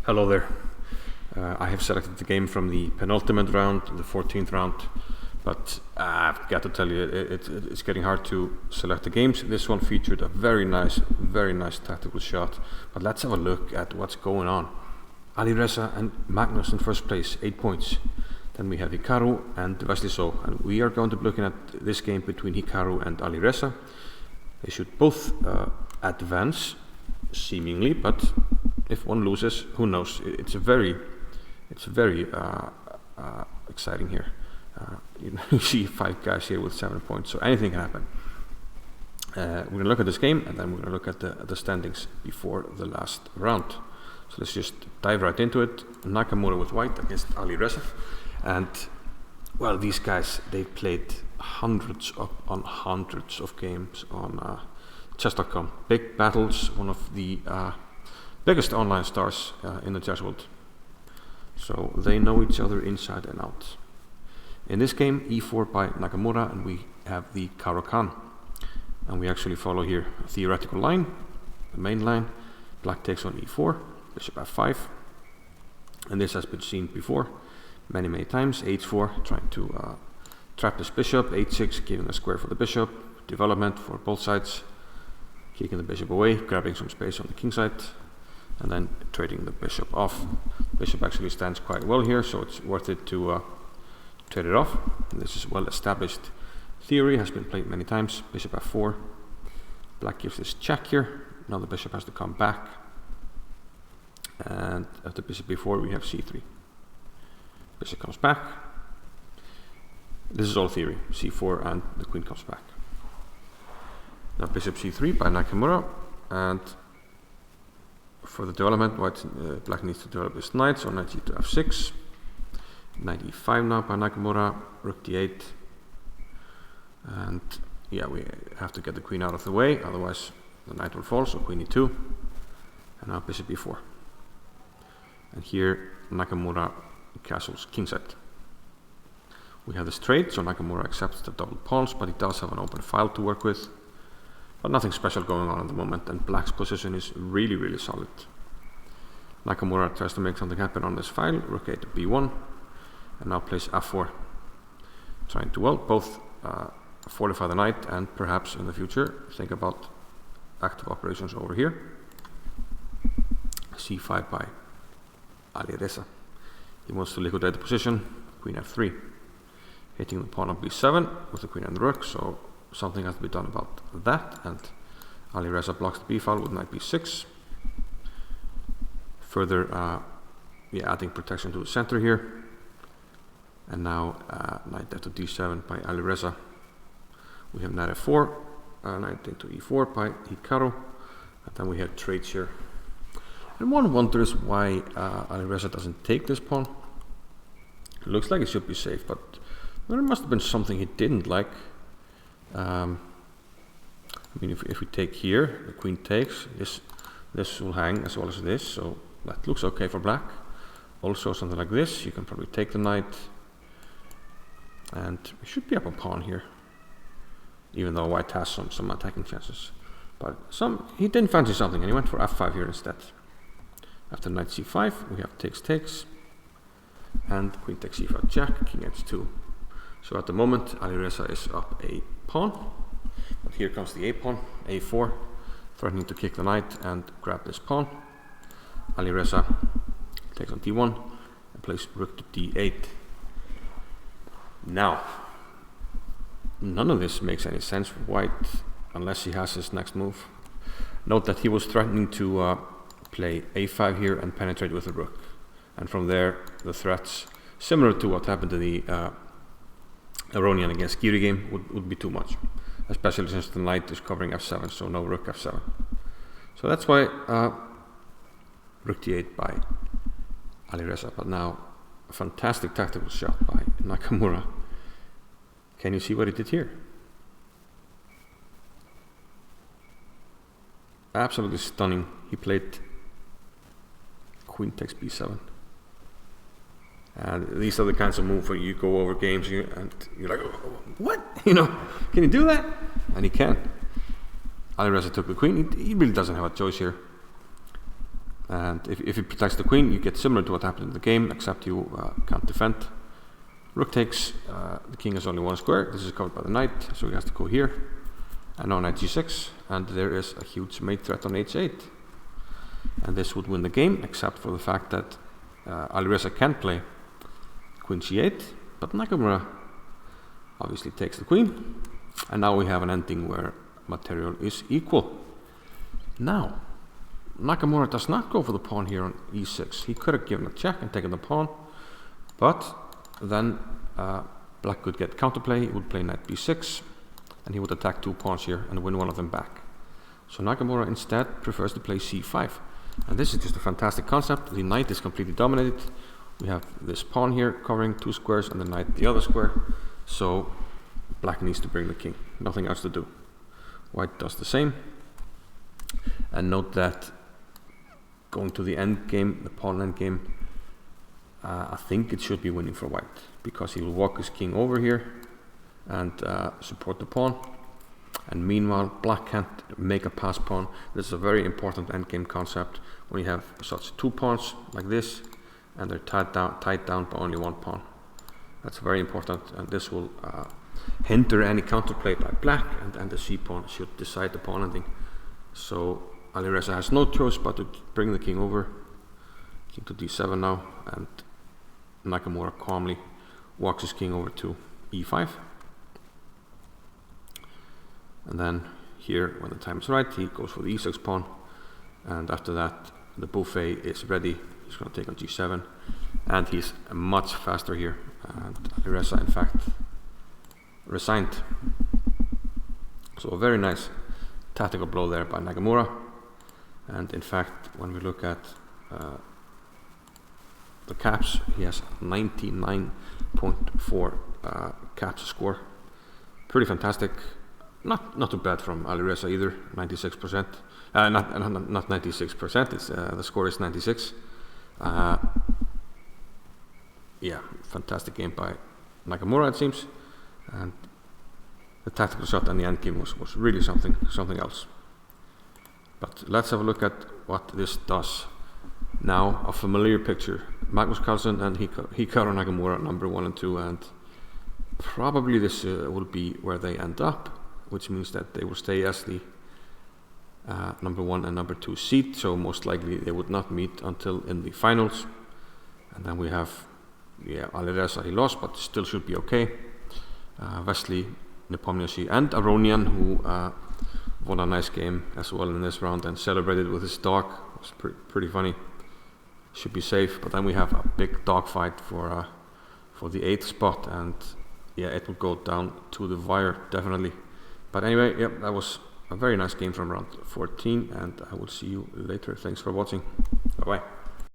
Hello there. I have selected the game from the penultimate round, the 14th round, but I've got to tell you, it's getting hard to select the games. This one featured a very nice tactical shot, but let's have a look at what's going on. Alireza and Magnus in first place, 8 points. Then we have Hikaru and Wesley So, and we are going to be looking at this game between Hikaru and Alireza. They should both advance, seemingly, but if one loses, who knows? It's very exciting here. You see 5 guys here with 7 points, so anything can happen. We're going to look at this game, and then we're going to look at the standings before the last round. So let's just dive right into it. Nakamura with white against Alireza, and well, these guys, they've played hundreds of games on chess.com. Big battles, one of the biggest online stars in the chess world. So they know each other inside and out. In this game, e4 by Nakamura, and we have the Caro-Kann. And we actually follow here a theoretical line, the main line. Black takes on e4, bishop f5. And this has been seen before, many times. h4, trying to trap this bishop. h6, giving a square for the bishop. Development for both sides. Kicking the bishop away, grabbing some space on the king side. And then trading the bishop off. Bishop actually stands quite well here, so it's worth it to trade it off. And this is well established theory, has been played many times. Bishop f4. Black gives this check here. Now the bishop has to come back. And after bishop b4 we have c3. Bishop comes back. This is all theory. c4 and the queen comes back. Now bishop c3 by Nakamura, and for the development, black needs to develop this knight, so knight to f6. Knight e5 now by Nakamura, rook d8. And yeah, we have to get the queen out of the way, otherwise the knight will fall, so queen e2. And now bishop e4. And here Nakamura castles kingside. We have this trade, so Nakamura accepts the double pawns, but he does have an open file to work with. But nothing special going on at the moment, and black's position is really solid. Nakamura tries to make something happen on this file, rook a to b1, and now plays f4, trying to, well, both fortify the knight and perhaps in the future think about active operations over here. c5 by Alireza. He wants to liquidate the position, queen f3, hitting the pawn on b7 with the queen and the rook, so something has to be done about that, and Alireza blocks the b file with knight b6. Further adding protection to the center here. And now knight f to d7 by Alireza. We have knight f4, knight into e4 by Hikaru, and then we have trades here. And one wonders why Alireza doesn't take this pawn. It looks like it should be safe, but there must have been something he didn't like. I mean, if we take here, the queen takes, this will hang as well as this, so that looks okay for black. Also something like this, you can probably take the knight, and we should be up a pawn here, even though white has some attacking chances. But he didn't fancy something, and he went for f5 here instead. After knight c5, we have takes, and queen takes c5 jack, king h2. So at the moment, Alireza is up a pawn, but here comes the a pawn, a4, threatening to kick the knight and grab this pawn. Alireza takes on d1 and plays rook to d8. Now, none of this makes any sense for white unless he has his next move. Note that he was threatening to play a5 here and penetrate with the rook, and from there the threats, similar to what happened to the Aronian against Giri game, would be too much, especially since the knight is covering f7, so no rook f7. So that's why rook d8 by Alireza, but now a fantastic tactical shot by Nakamura. Can you see what he did here? Absolutely stunning. He played queen takes b7. And these are the kinds of moves where you go over games and you're like, oh, what? Can you do that? And he can. Alireza took the queen. He really doesn't have a choice here. And if he protects the queen, you get similar to what happened in the game, except you can't defend. Rook takes, the king has only one square. This is covered by the knight, so he has to go here. And now knight g6, and there is a huge mate threat on h8. And this would win the game, except for the fact that Alireza can play queen c8, but Nakamura obviously takes the queen. And now we have an ending where material is equal. Now, Nakamura does not go for the pawn here on e6. He could have given a check and taken the pawn, but then black could get counterplay. He would play knight b6, and he would attack 2 pawns here and win one of them back. So Nakamura instead prefers to play c5. And this is just a fantastic concept. The knight is completely dominated. We have this pawn here covering 2 squares and the knight the other square. So black needs to bring the king. Nothing else to do. White does the same. And note that going to the end game, the pawn end game, I think it should be winning for white, because he will walk his king over here and support the pawn. And meanwhile, black can't make a pass pawn. This is a very important endgame concept when you have such 2 pawns like this, and they're tied down by only 1 pawn. That's very important, and this will hinder any counterplay by black, and the c pawn should decide the pawn ending. So Alireza has no choice but to bring the king over. King to d7 now, and Nakamura calmly walks his king over to e5. And then here, when the time is right, he goes for the e6 pawn. And after that, the buffet is ready. He's going to take on g7. And he's much faster here. And Alireza, in fact, resigned. So a very nice tactical blow there by Nakamura. And in fact, when we look at the caps, he has 99.4 caps score. Pretty fantastic. Not too bad from Alireza either. 96%. Not 96%. It's the score is 96. Yeah, fantastic game by Nakamura, it seems. And the tactical shot and the end game was really something else. But let's have a look at what this does. Now, a familiar picture. Magnus Carlsen and Hikaru Nakamura, number 1 and 2, and probably this will be where they end up, which means that they will stay as the number 1 and number 2 seed, so most likely they would not meet until in the finals. And then we have, Alireza, he lost, but still should be okay. Wesley, Nepomniachtchi, and Aronian, who won a nice game as well in this round and celebrated with his dog. It was pretty funny. Should be safe, but then we have a big dog fight for the 8th spot, and yeah, it will go down to the wire, definitely. But anyway, yep, that was a very nice game from round 14, and I will see you later. Thanks for watching. Bye-bye.